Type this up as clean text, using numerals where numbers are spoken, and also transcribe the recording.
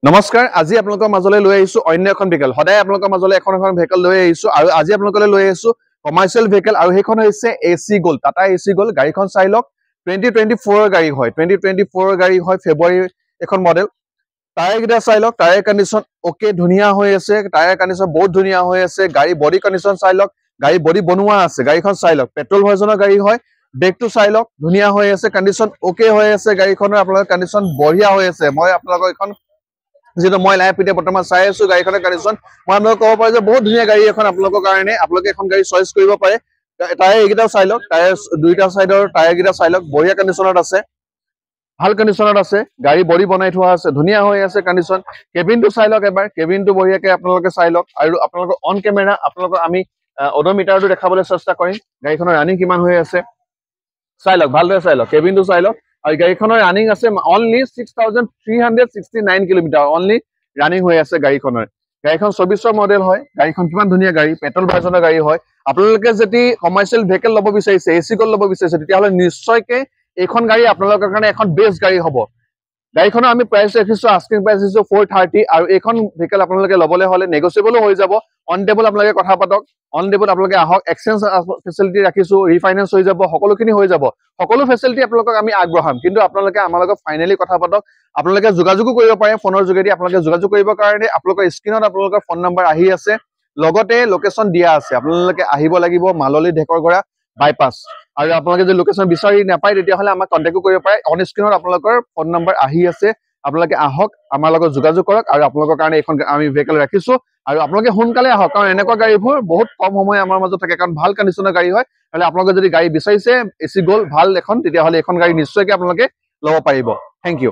নমস্কাৰ আজি আপোনালোকৰ মাজলৈ লৈ আহিছো অন্য এখন ভেহিকল সদায় আপোনালোকৰ মাজলৈ এখন ভেহিকল লৈ আহিছো আৰু আজি আপোনালোকলৈ লৈ আহিছো কমাৰ্চিয়েল ভেহিকল আৰু সেইখন হৈছে AC gold Tata AC gold গাড়ীখন চাই লওক 2024 ৰ গাড়ী হয় 2024 ৰ গাড়ী হয় ফেব্ৰুৱাৰী এখন মডেল টায়াৰ গিটা চাই লওক টায়াৰ কন্ডিশন ওকে ধুনিয়া হৈ আছে টায়াৰ কন্ডিশন বহুত ধুনিয়া হৈ আছে গাড়ী বডি কন্ডিশন চাই লওক গাড়ী বডি বনোৱা আছে গাড়ীখন চাই লওক পেট্ৰল ভাৰ্জনৰ গাড়ী হয় ব্ৰেকটো চাই লওক ধুনিয়া হৈ আছে কন্ডিশন ওকে হৈ আছে গাড়ীখনৰ আপোনালোকৰ কন্ডিশন বঢ়িয়া হৈ আছে মই আপোনালোকৰ এখন যেটো মই লাইভ ভিডিও বৰ্তমান চাই আছো গাড়ীখনৰ কন্ডিশন মই আপোনালোকক ক'ব পাৰো যে বহুত ধুনিয়া গাড়ী এখন আপোনালোকৰ কাৰণে আপোনালোকে এখন গাড়ী চইচ কৰিব পাৰে টায়াৰ এইগিটাও চাই লওক টায়াৰ দুইটা সাইডৰ টায়াৰ গিটা চাই লওক বঢ়িয়া কন্ডিশনত আছে ভাল কন্ডিশনত আছে গাড়ী বডি বনাই থোৱা আছে ধুনিয়া হৈ আছে কন্ডিশন কেবিনটো চাই লওক এবাৰ কেবিনটো বঢ়িয়াকে আপোনালোকে চাই লওক আৰু আপোনালোকৰ অন কেমেৰা আপোনালোকৰ আমি ওডোমিটাৰটো দেখাবলৈ চেষ্টা কৰিম গাড়ীখনৰ ৰানিং কিমান হৈ আছে চাই লওক ভালদৰে চাই লওক কেবিনটো চাই লওক আৰু গাড়ীখনৰ ৰানিং আছে only 6369 কিলোমিটাৰ only ৰানিং হৈ আছে গাড়ীখনৰ গাড়ীখন 24 ৰ মডেল হয় গাড়ীখন কিমান ধুনিয়া গাড়ী পেট্ৰল ভাৰ্জনৰ গাড়ী হয় আপোনালোকে যদি কমাৰ্চিয়েল ভেহিকল ল'ব বিচাৰিছে এসি গোল্ড ল'ব বিচাৰিছে তেতিয়াহলে নিশ্চয়কৈ এইখন গাড়ী আপোনালোকৰ কাৰণে এখন বেষ্ট গাড়ী হ'ব গাড়ীখনৰ আমি প্ৰাইস ৰাখিছো আস্কিং প্ৰাইস দিছো 430 আৰু এইখন ভেহিকল আপোনালোকে ল'বলৈ হলে নেগোচিয়েবল হৈ যাব অন টেবল আপোনালোকে কথা পাতক অন টেবল আপোনালোকে আহক এক্সচেঞ্জ ফেসিলিটি ৰাখিছো ৰিফাইনান্স হৈ যাব সকলোখিনি হৈ যাব সকলো ফেসিলিটি আপোনালোকক আমি আগবঢ়াম কিন্তু আপোনালোকে আমাৰ লগত ফাইনালি কথা পাতক আপোনালোকে যোগাযোগ কৰিব পাৰে ফোনৰ যোগেদি আপোনালোকে যোগাযোগ কৰিব কাৰণে আপোনালোকৰ স্ক্ৰিনত আপোনালোকৰ ফোন নম্বৰ আহি আছে লগতে লোকেশন দিয়া আছে আপোনালোকে আহিব লাগিব মাললি ঢেকৰগড়া বাইপাস আৰু আপোনালোকে যদি লোকেশন বিচাৰি নাপায় তেতিয়াহলে আমাক কন্টাক্ট কৰিব পাৰে অন স্ক্ৰিনত আপোনালোকৰ ফোন নম্বৰ আহি আছে আপোনালোকে আহক আমাৰ লগত যোগাযোগ কৰক আৰু আপোনালোকৰ কাৰণে এখন আমি ভেহিকল ৰাখিছো আৰু আপোনালোকে সোনকালে আহক কাৰণ এনেকুৱা গাড়ীবোৰ বহুত কম সময় আমাৰ মাজত থাকে কাৰণ ভাল কন্ডিশনৰ গাড়ী হয় হলে আপোনালোকে যদি গাড়ী বিচাৰিছে এসি গোল্ড ভাল এখন তেতিয়াহলে এখন গাড়ী নিশ্চয়কৈ আপোনালোকে ল'ব পাৰিব থ্যাংক ইউ